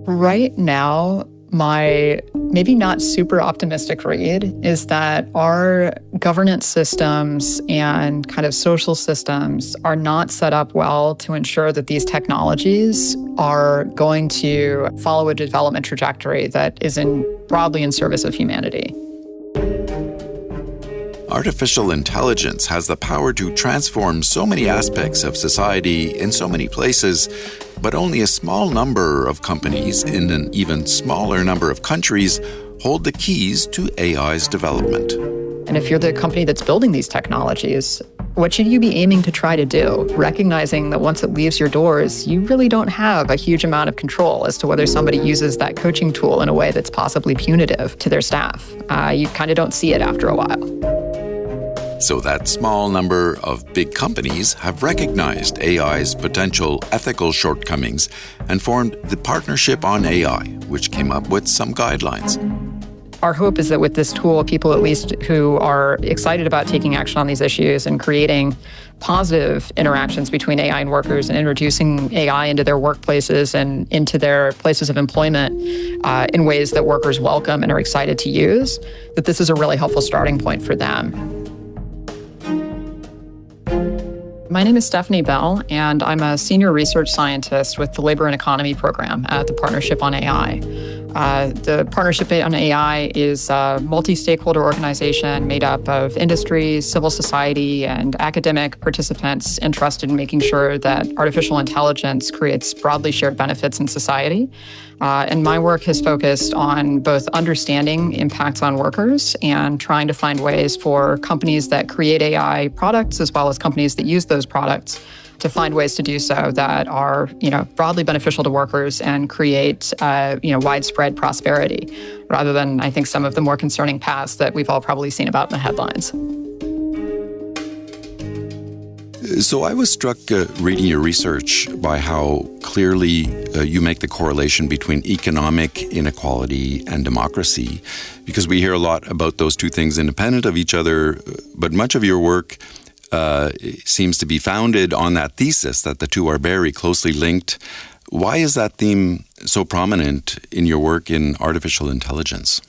Right now, my maybe not super optimistic read is that our governance systems and kind of social systems are not set up well to ensure that these technologies are going to follow a development trajectory that is broadly in service of humanity. Artificial intelligence has the power to transform so many aspects of society in so many places, but only a small number of companies in an even smaller number of countries hold the keys to AI's development. And if you're the company that's building these technologies, what should you be aiming to try to do? Recognizing that once it leaves your doors, you really don't have a huge amount of control as to whether somebody uses that coaching tool in a way that's possibly punitive to their staff. You kind of don't see it after a while. So that small number of big companies have recognized AI's potential ethical shortcomings and formed the Partnership on AI, which came up with some guidelines. Our hope is that with this tool, people at least who are excited about taking action on these issues and creating positive interactions between AI and workers and introducing AI into their workplaces and into their places of employment in ways that workers welcome and are excited to use, that this is a really helpful starting point for them. My name is Stephanie Bell, and I'm a senior research scientist with the Labor and Economy program at the Partnership on AI. The Partnership on AI is a multi-stakeholder organization made up of industry, civil society, and academic participants interested in making sure that artificial intelligence creates broadly shared benefits in society. And my work has focused on both understanding impacts on workers and trying to find ways for companies that create AI products, as well as companies that use those products, to find ways to do so that are, broadly beneficial to workers and create, widespread prosperity, rather than, I think, some of the more concerning paths that we've all probably seen about in the headlines. So I was struck reading your research by how clearly you make the correlation between economic inequality and democracy, because we hear a lot about those two things independent of each other, but much of your work seems to be founded on that thesis that the two are very closely linked. Why is that theme so prominent in your work in artificial intelligence?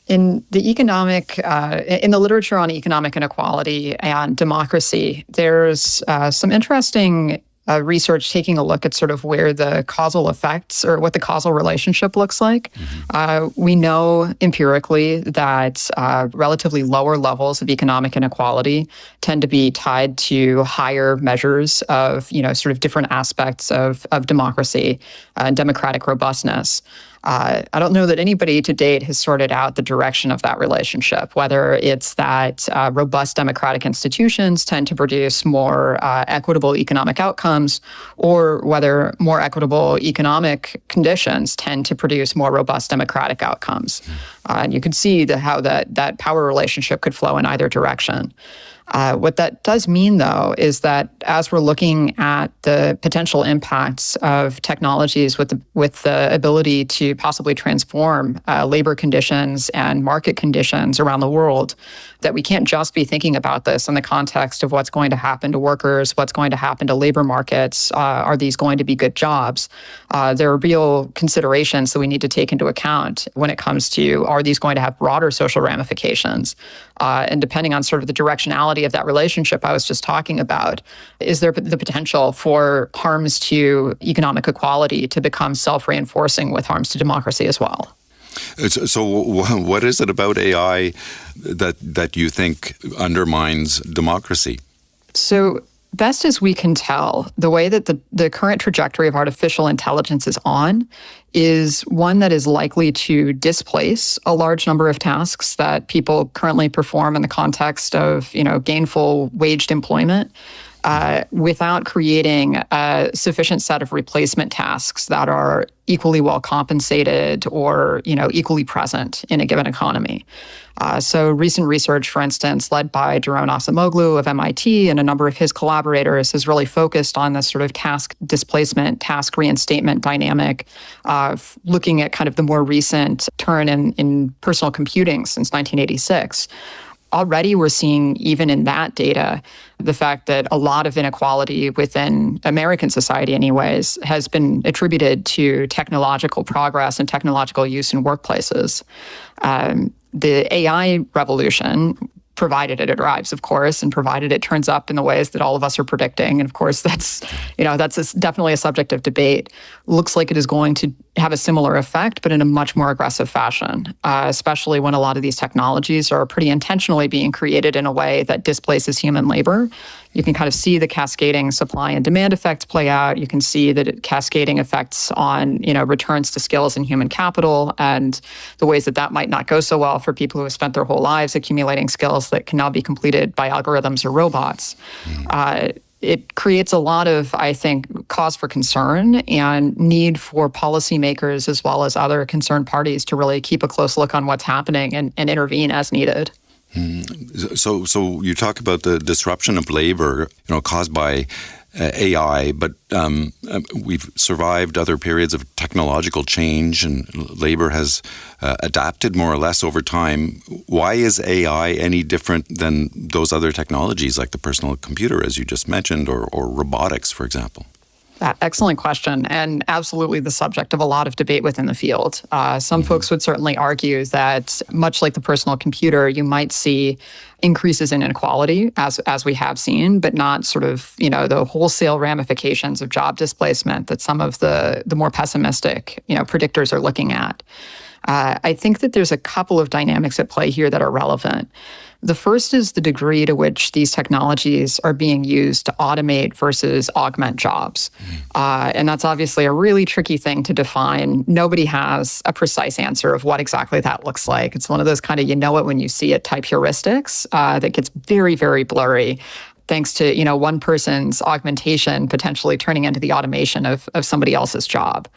In the literature on economic inequality and democracy, there's some interesting research taking a look at sort of where the causal effects or what the causal relationship looks like. Mm-hmm. We know empirically that relatively lower levels of economic inequality tend to be tied to higher measures of, sort of different aspects of democracy and democratic robustness. I don't know that anybody to date has sorted out the direction of that relationship, whether it's that robust democratic institutions tend to produce more equitable economic outcomes, or whether more equitable economic conditions tend to produce more robust democratic outcomes. And you can see how that power relationship could flow in either direction. What that does mean, though, is that as we're looking at the potential impacts of technologies with the ability to possibly transform labor conditions and market conditions around the world, that we can't just be thinking about this in the context of what's going to happen to workers, what's going to happen to labor markets, are these going to be good jobs? There are real considerations that we need to take into account when it comes to, are these going to have broader social ramifications? And depending on sort of the directionality of that relationship I was just talking about, is there the potential for harms to economic equality to become self-reinforcing with harms to democracy as well? So what is it about AI that you think undermines democracy? So best as we can tell, the way that the current trajectory of artificial intelligence is on is one that is likely to displace a large number of tasks that people currently perform in the context of, gainful waged employment, without creating a sufficient set of replacement tasks that are equally well compensated or, equally present in a given economy. So recent research, for instance, led by Daron Acemoglu of MIT and a number of his collaborators, has really focused on this sort of task displacement, task reinstatement dynamic, looking at kind of the more recent turn in personal computing since 1986. already we're seeing, even in that data, the fact that a lot of inequality within American society anyways has been attributed to technological progress and technological use in workplaces. The AI revolution, provided it arrives, of course, and provided it turns up in the ways that all of us are predicting. And of course, that's definitely a subject of debate. Looks like it is going to have a similar effect, but in a much more aggressive fashion, especially when a lot of these technologies are pretty intentionally being created in a way that displaces human labor. You can kind of see the cascading supply and demand effects play out. You can see that cascading effects on, returns to skills and human capital, and the ways that that might not go so well for people who have spent their whole lives accumulating skills that can now be completed by algorithms or robots. It creates a lot of, I think, cause for concern and need for policymakers as well as other concerned parties to really keep a close look on what's happening and intervene as needed. So you talk about the disruption of labor, caused by AI, but we've survived other periods of technological change, and labor has adapted more or less over time. Why is AI any different than those other technologies, like the personal computer, as you just mentioned, or robotics, for example? Excellent question, and absolutely the subject of a lot of debate within the field. Some folks would certainly argue that, much like the personal computer, you might see increases in inequality, as we have seen, but not sort of, the wholesale ramifications of job displacement that some of the more pessimistic, predictors are looking at. I think that there's a couple of dynamics at play here that are relevant. The first is the degree to which these technologies are being used to automate versus augment jobs. And that's obviously a really tricky thing to define. Nobody has a precise answer of what exactly that looks like. It's one of those kind of it when you see it type heuristics that gets very, very blurry, thanks to one person's augmentation potentially turning into the automation of somebody else's job.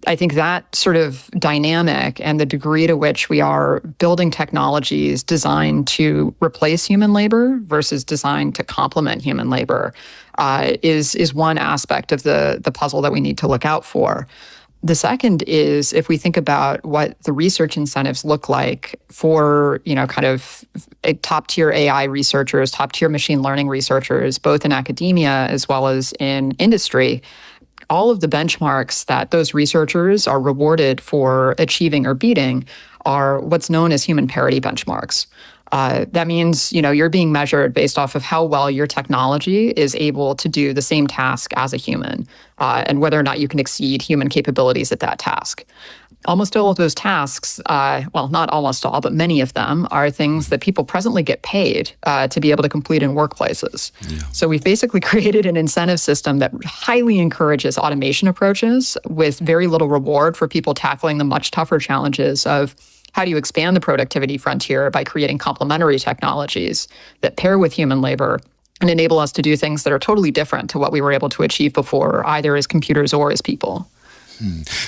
I think that sort of dynamic and the degree to which we are building technologies designed to replace human labor versus designed to complement human labor is one aspect of the puzzle that we need to look out for. The second is, if we think about what the research incentives look like for, kind of top-tier AI researchers, top-tier machine learning researchers, both in academia as well as in industry, all of the benchmarks that those researchers are rewarded for achieving or beating are what's known as human parity benchmarks. That means, you're being measured based off of how well your technology is able to do the same task as a human, and whether or not you can exceed human capabilities at that task. Almost all of those tasks, well, not almost all, but many of them are things that people presently get paid to be able to complete in workplaces. Yeah. So we've basically created an incentive system that highly encourages automation approaches with very little reward for people tackling the much tougher challenges of how do you expand the productivity frontier by creating complementary technologies that pair with human labor and enable us to do things that are totally different to what we were able to achieve before, either as computers or as people.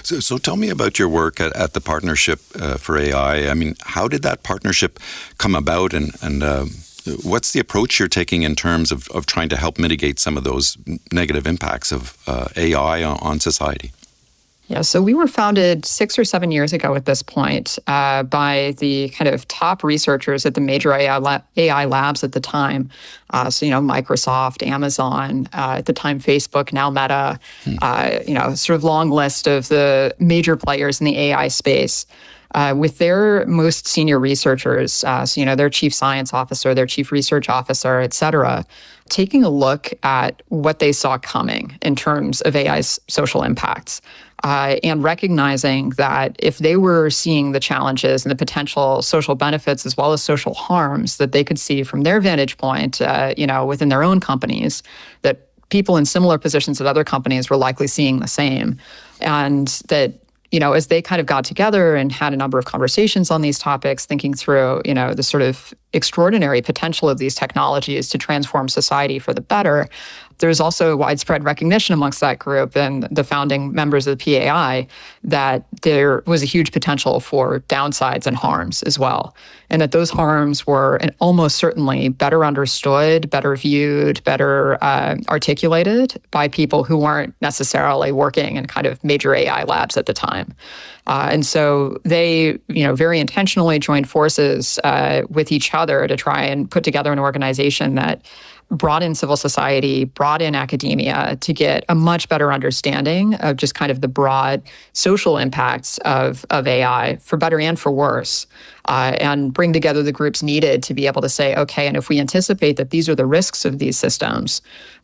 So tell me about your work at the Partnership for AI. I mean, how did that partnership come about, and what's the approach you're taking in terms of trying to help mitigate some of those negative impacts of AI on society? Yeah, so we were founded 6 or 7 years ago at this point by the kind of top researchers at the major AI labs at the time. Microsoft, Amazon, at the time Facebook, now Meta, sort of long list of the major players in the AI space. With their most senior researchers, their chief science officer, their chief research officer, et cetera, taking a look at what they saw coming in terms of AI's social impacts. And recognizing that if they were seeing the challenges and the potential social benefits as well as social harms that they could see from their vantage point, within their own companies, that people in similar positions at other companies were likely seeing the same. And that, as they kind of got together and had a number of conversations on these topics, thinking through, the sort of extraordinary potential of these technologies to transform society for the better, there's also widespread recognition amongst that group and the founding members of the PAI that there was a huge potential for downsides and harms as well. And that those harms were almost certainly better understood, better viewed, better articulated by people who weren't necessarily working in kind of major AI labs at the time. And so they, very intentionally joined forces with each other to try and put together an organization that brought in civil society, brought in academia to get a much better understanding of just kind of the broad social impacts of AI, for better and for worse, and bring together the groups needed to be able to say, okay, and if we anticipate that these are the risks of these systems,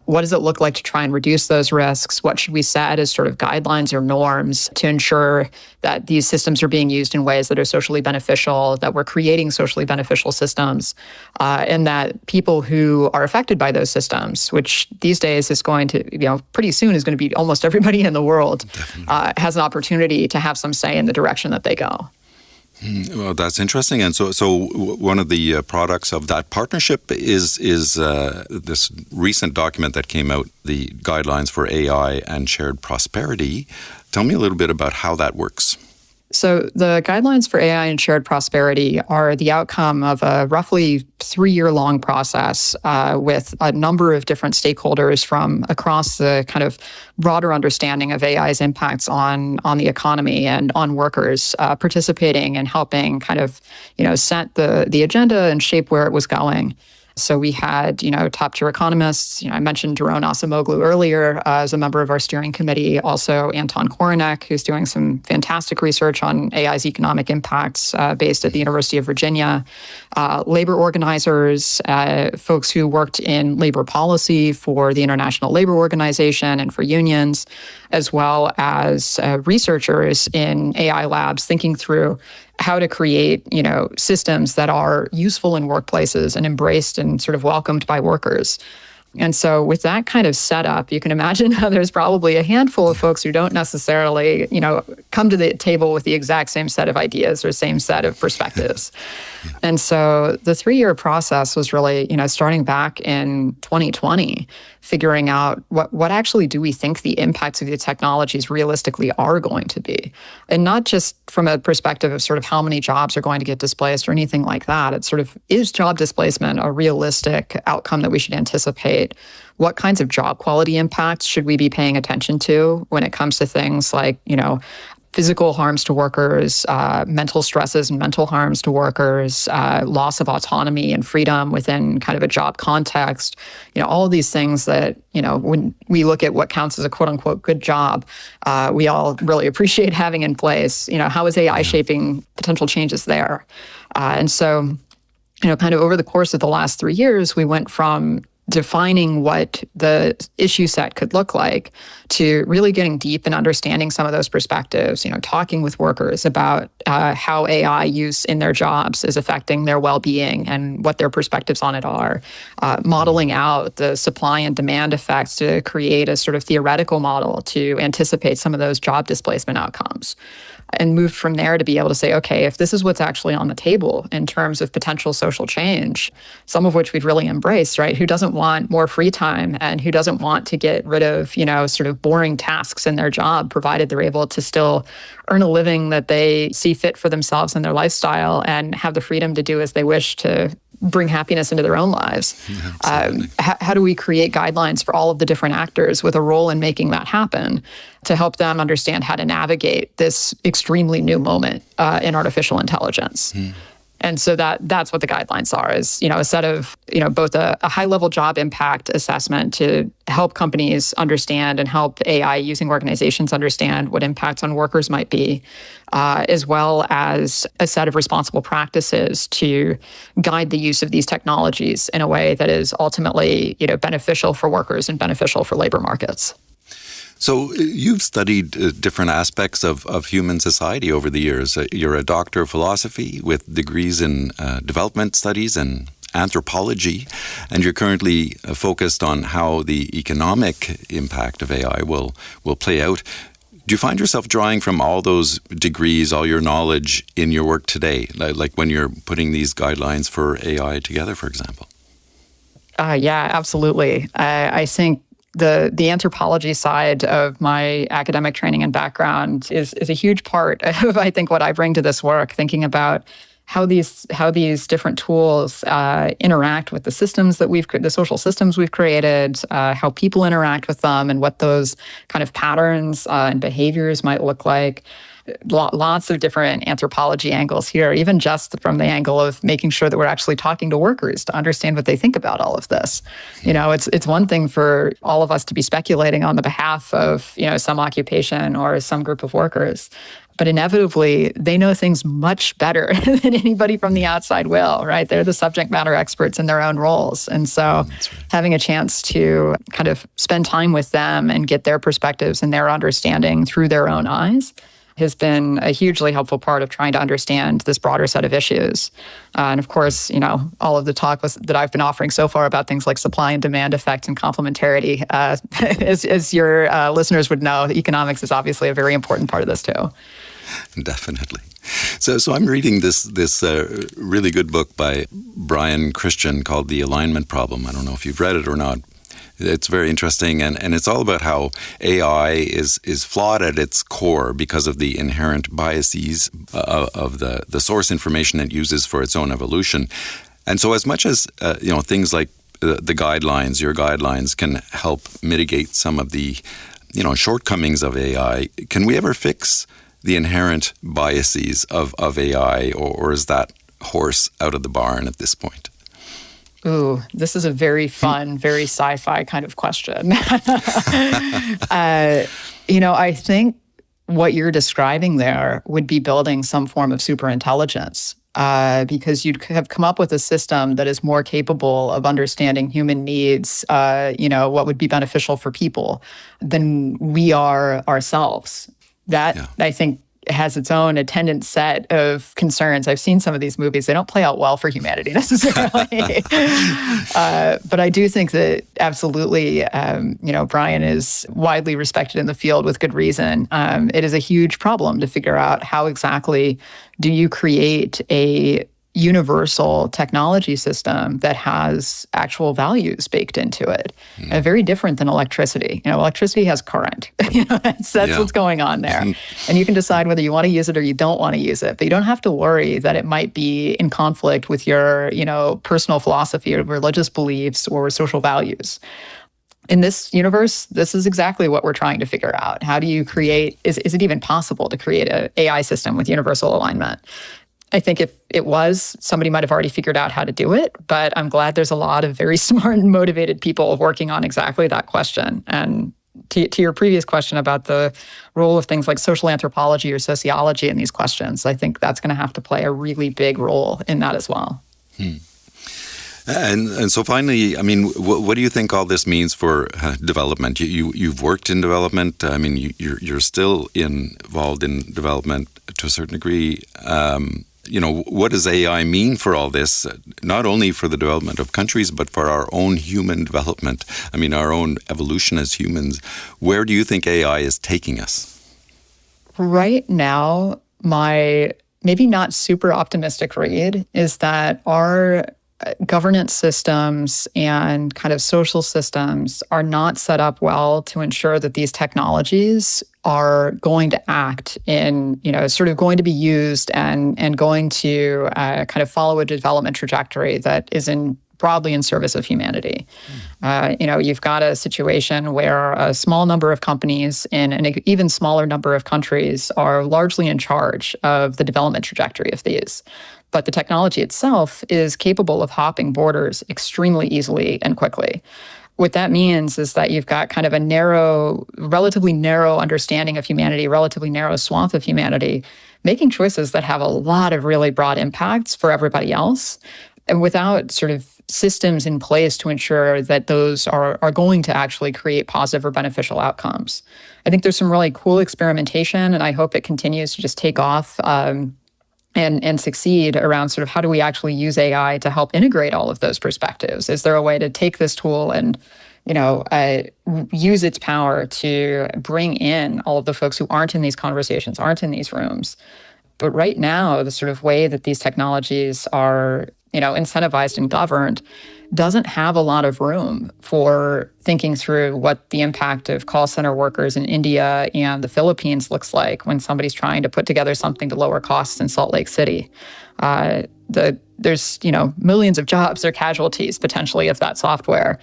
what does it look like to try and reduce those risks? What should we set as sort of guidelines or norms to ensure that these systems are being used in ways that are socially beneficial, that we're creating socially beneficial systems, and that people who are affected by those systems, which these days is going to, pretty soon is going to be almost everybody in the world, has an opportunity to have some say in the direction that they go. Well, that's interesting. And so one of the products of that partnership is this recent document that came out, the Guidelines for AI and Shared Prosperity. Tell me a little bit about how that works. So the Guidelines for AI and Shared Prosperity are the outcome of a roughly 3-year-long process with a number of different stakeholders from across the kind of broader understanding of AI's impacts on the economy and on workers, participating and helping kind of, set the agenda and shape where it was going. So we had, top-tier economists. I mentioned Daron Acemoglu earlier as a member of our steering committee. Also, Anton Koronek, who's doing some fantastic research on AI's economic impacts based at the University of Virginia. Labor organizers, folks who worked in labor policy for the International Labor Organization and for unions, as well as researchers in AI labs thinking through how to create, systems that are useful in workplaces and embraced and sort of welcomed by workers. And so with that kind of setup, you can imagine how there's probably a handful of folks who don't necessarily, come to the table with the exact same set of ideas or same set of perspectives. And so the 3-year process was really, starting back in 2020, figuring out what actually do we think the impacts of the technologies realistically are going to be. And not just from a perspective of sort of how many jobs are going to get displaced or anything like that. It's sort of, is job displacement a realistic outcome that we should anticipate? What kinds of job quality impacts should we be paying attention to when it comes to things like, physical harms to workers, mental stresses and mental harms to workers, loss of autonomy and freedom within kind of a job context, all of these things that, when we look at what counts as a quote unquote good job, we all really appreciate having in place. How is AI shaping potential changes there? And so, kind of over the course of the last 3 years, we went from defining what the issue set could look like to really getting deep and understanding some of those perspectives, talking with workers about how AI use in their jobs is affecting their well-being and what their perspectives on it are, modeling out the supply and demand effects to create a sort of theoretical model to anticipate some of those job displacement outcomes. And moved from there to be able to say, okay, if this is what's actually on the table in terms of potential social change, some of which we'd really embrace, right? Who doesn't want more free time and who doesn't want to get rid of, sort of boring tasks in their job, provided they're able to still earn a living that they see fit for themselves and their lifestyle and have the freedom to do as they wish to bring happiness into their own lives. How do we create guidelines for all of the different actors with a role in making that happen to help them understand how to navigate this extremely new moment in artificial intelligence? And so that's what the guidelines are, is, a set of, both a high-level job impact assessment to help companies understand and help AI using organizations understand what impacts on workers might be, as well as a set of responsible practices to guide the use of these technologies in a way that is ultimately, beneficial for workers and beneficial for labor markets. So you've studied different aspects of human society over the years. You're a doctor of philosophy with degrees in development studies and anthropology, and you're currently focused on how the economic impact of AI will play out. Do you find yourself drawing from all those degrees, all your knowledge in your work today, like when you're putting these guidelines for AI together, for example? Yeah, absolutely. I think the anthropology side of my academic training and background is a huge part of, I think, what I bring to this work, thinking about how these different tools interact with the systems that the social systems we've created, how people interact with them, and what those kind of patterns and behaviors might look like. Lots of different anthropology angles here, even just from the angle of making sure that we're actually talking to workers to understand what they think about all of this. It's one thing for all of us to be speculating on the behalf of, some occupation or some group of workers. But inevitably, they know things much better than anybody from the outside will, right? They're the subject matter experts in their own roles. And so having a chance to kind of spend time with them and get their perspectives and their understanding through their own eyes has been a hugely helpful part of trying to understand this broader set of issues. And of course, all of the talk that I've been offering so far about things like supply and demand effects and complementarity, as your listeners would know, economics is obviously a very important part of this too. Definitely. So I'm reading this really good book by Brian Christian called The Alignment Problem. I don't know if you've read it or not. It's very interesting, and it's all about how AI is flawed at its core because of the inherent biases of the source information it uses for its own evolution. And so as much as things like the guidelines, your guidelines can help mitigate some of the shortcomings of AI, can we ever fix the inherent biases of AI, or is that horse out of the barn at this point? Ooh, this is a very fun, very sci-fi kind of question. I think what you're describing there would be building some form of superintelligence, because you'd have come up with a system that is more capable of understanding human needs, what would be beneficial for people than we are ourselves. That, I think, has its own attendant set of concerns. I've seen some of these movies. They don't play out well for humanity necessarily. But I do think that absolutely, Brian is widely respected in the field with good reason. It is a huge problem to figure out how exactly do you create a universal technology system that has actual values baked into it. Very different than electricity. Electricity has current. That's what's going on there. And you can decide whether you want to use it or you don't want to use it. But you don't have to worry that it might be in conflict with your, personal philosophy or religious beliefs or social values. In this universe, this is exactly what we're trying to figure out. How do you create, is it even possible to create an AI system with universal alignment? I think if it was, somebody might have already figured out how to do it, but I'm glad there's a lot of very smart and motivated people working on exactly that question. And to your previous question about the role of things like social anthropology or sociology in these questions, I think that's going to have to play a really big role in that as well. And so finally, what do you think all this means for development? You've worked in development. You're still involved in development to a certain degree. What does AI mean for all this, not only for the development of countries, but for our own human development? Our own evolution as humans. Where do you think AI is taking us? Right now, my maybe not super optimistic read is that our governance systems and kind of social systems are not set up well to ensure that these technologies are going to act in, sort of going to be used and going to kind of follow a development trajectory that is broadly in service of humanity. You've got a situation where a small number of companies in an even smaller number of countries are largely in charge of the development trajectory of these. But the technology itself is capable of hopping borders extremely easily and quickly. What that means is that you've got kind of a relatively narrow understanding of humanity, relatively narrow swath of humanity, making choices that have a lot of really broad impacts for everybody else, and without sort of systems in place to ensure that those are going to actually create positive or beneficial outcomes. I think there's some really cool experimentation, and I hope it continues to just take off and succeed around sort of how do we actually use AI to help integrate all of those perspectives? Is there a way to take this tool and, use its power to bring in all of the folks who aren't in these conversations, aren't in these rooms? But right now, the sort of way that these technologies are, incentivized and governed, doesn't have a lot of room for thinking through what the impact of call center workers in India and the Philippines looks like when somebody's trying to put together something to lower costs in Salt Lake City. There's millions of jobs or casualties potentially of that software,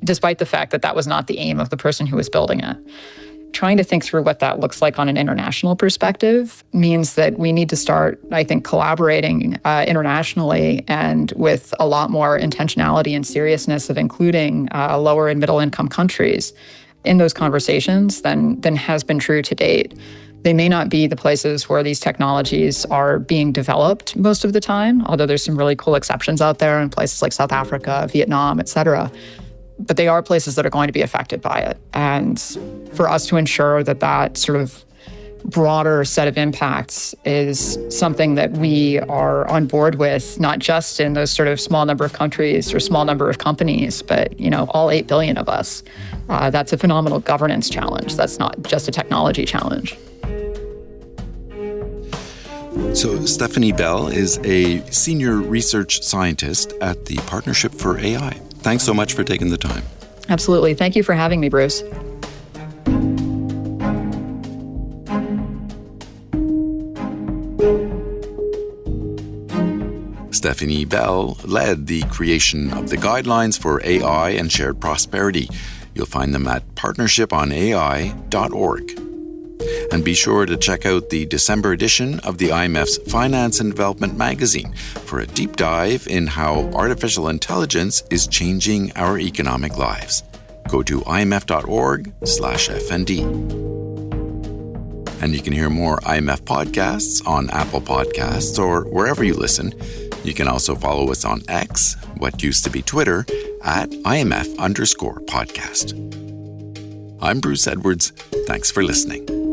despite the fact that that was not the aim of the person who was building it. Trying to think through what that looks like on an international perspective means that we need to start, I think, collaborating internationally and with a lot more intentionality and seriousness of including lower and middle income countries in those conversations than has been true to date. They may not be the places where these technologies are being developed most of the time, although there's some really cool exceptions out there in places like South Africa, Vietnam, et cetera. But they are places that are going to be affected by it. And for us to ensure that that sort of broader set of impacts is something that we are on board with, not just in those sort of small number of countries or small number of companies, but, all 8 billion of us. That's a phenomenal governance challenge. That's not just a technology challenge. So Stephanie Bell is a senior research scientist at the Partnership for AI. Thanks so much for taking the time. Absolutely. Thank you for having me, Bruce. Stephanie Bell led the creation of the guidelines for AI and shared prosperity. You'll find them at partnershiponai.org. And be sure to check out the December edition of the IMF's Finance and Development magazine for a deep dive in how artificial intelligence is changing our economic lives. Go to imf.org/FND. And you can hear more IMF podcasts on Apple Podcasts or wherever you listen. You can also follow us on X, what used to be Twitter, at IMF_podcast. I'm Bruce Edwards. Thanks for listening.